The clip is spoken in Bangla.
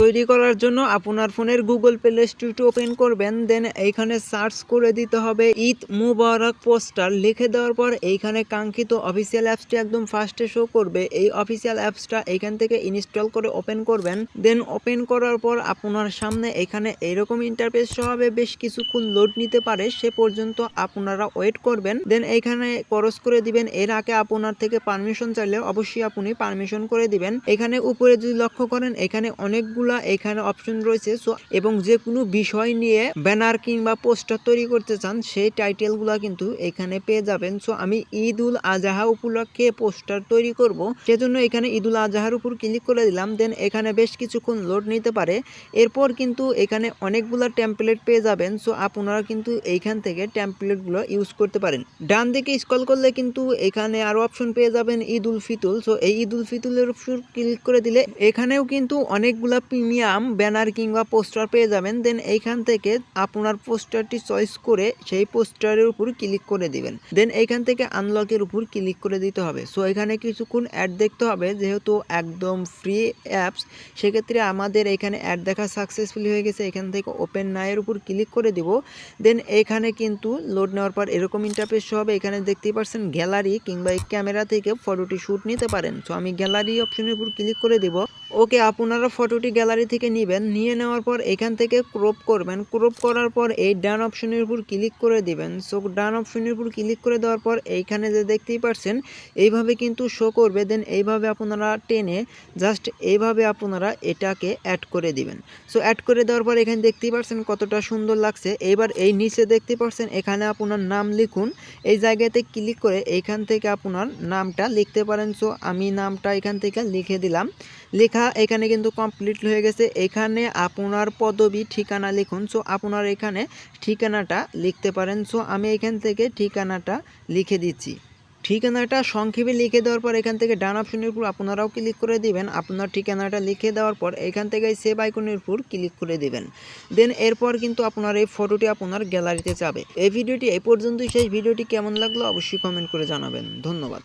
তৈরি করার জন্য আপনার ফোনের গুগল প্লে স্টোরটি ওপেন করবেন, দেন এইখানে সার্চ করে দিতে হবে ঈদ মুবারক পোস্টার। লিখে দেওয়ার পর এইখানে কাঙ্ক্ষিত অফিসিয়াল অ্যাপসটি একদম ফার্স্টে শো করবে। এই অফিসিয়াল অ্যাপসটা এইখান থেকে ইনস্টল করে ওপেন করবেন। দেন ওপেন করার পর আপনার সামনে এখানে এইরকম ইন্টারফেস শো হবে, বেশ কিছুক্ষণ লোড নিতে পারে, সে পর্যন্ত আপনারা ওয়েট করবেন। দেন এইখানে ক্রস করে দিবেন। এর আগে আপনার থেকে পারমিশন চাইলে অবশ্যই আপনি পারমিশন করে দিবেন। এখানে উপরে যদি লক্ষ্য করেন এখানে অনেকগুলা এখানে অপশন রয়েছে। সো এবং যে কোনো বিষয় নিয়ে ব্যানার কিংবা পোস্টার তৈরি করতে চান সেই টাইটেলগুলা কিন্তু এখানে পেয়ে যাবেন। সো আমি ঈদ উল আজহা উপলক্ষে পোস্টার তৈরি করব, সেজন্য এখানে ঈদ উল আজহার উপর ক্লিক করে দিলাম। দেন এখানে বেশ কিছুক্ষণ লোড নিতে পারে। এরপর কিন্তু এখানে অনেকগুলা টেমপ্লেট পেয়ে যাবেন। সো আপনারা কিন্তু এইখান থেকে টেমপ্লেটগুলো ইউজ করতে পারেন। ডান দিকে স্ক্রল করলে কিন্তু এখানে আরো অপশন পেয়ে যাবেন ঈদ উল ফিতর। সো এই ঈদ উল ফিতরের উপর ক্লিক করে দিলে এখানেও কিন্তু অনেকগুলা প্রিমিয়াম ব্যানার কিংবা পোস্টার পেয়ে যাবেন। দেন এইখান থেকে আপনার পোস্টারটি চয়েস করে সেই পোস্টারের উপর ক্লিক করে দিবেন। দেন এইখান থেকে আনলকের উপর ক্লিক করে দিতে হবে। সো এখানে কিছুক্ষণ অ্যাড দেখতে হবে, যেহেতু একদম ফ্রি অ্যাপস, সেক্ষেত্রে আমাদের এখানে অ্যাড দেখা সাকসেসফুল হয়ে গেছে। এখান থেকে ওপেন নাও এর উপর ক্লিক করে দিব। দেন এখানে কিন্তু লোড নেওয়ার পর এরকম ইন্টারফেস হবে। এখানে দেখতেই পাচ্ছেন গ্যালারি কিংবা এই ক্যামেরা থেকে ফটোটি শ্যুট নিতে পারেন। সো আমি গ্যালারি অপশনের উপর ক্লিক করে দিব। ওকে, আপনারা ফটোটি গ্যালারি থেকে নেবেন। নিয়ে নেওয়ার পর এখান থেকে ক্রপ করবেন। ক্রপ করার পর এই ডান অপশনের উপর ক্লিক করে দিবেন। সো ডান অপশনের উপর ক্লিক করে দেওয়ার পর এইখানে যে দেখতেই পাচ্ছেন এইভাবে কিন্তু শো করবে। দেন এইভাবে আপনারা টেনে জাস্ট এইভাবে আপনারা এটাকে অ্যাড করে দিবেন। সো অ্যাড করে দেওয়ার পর এখানে দেখতেই পাচ্ছেন কতটা সুন্দর লাগছে। এবার এই নিচে দেখতে পাচ্ছেন এখানে আপনার নাম লিখুন। এই জায়গাতে ক্লিক করে এইখান থেকে আপনার নামটা লিখতে পারেন। সো আমি নামটা এখান থেকে লিখে দিলাম। লেখা এখানে কিন্তু কমপ্লিট হয়ে গেছে। এখানে আপনার পদবি ঠিকানা লিখুন। সো আপনার এখানে ঠিকানাটা লিখতে পারেন। সো আমি এখান থেকে ঠিকানাটা লিখে দিচ্ছি। ঠিকানাটা সংক্ষেপে লিখে দেওয়ার পর এখান থেকে ডান অপশনের উপর আপনারাও ক্লিক করে দিবেন। আপনার ঠিকানাটা লিখে দেওয়ার পর এখান থেকে সেভ আইকনের উপর ক্লিক করে দিবেন। দেন এরপর কিন্তু আপনার এই ফটোটি আপনার গ্যালারিতে যাবে। এই ভিডিওটি এই পর্যন্তই শেষ। ভিডিওটি কেমন লাগলো অবশ্যই কমেন্ট করে জানাবেন। ধন্যবাদ।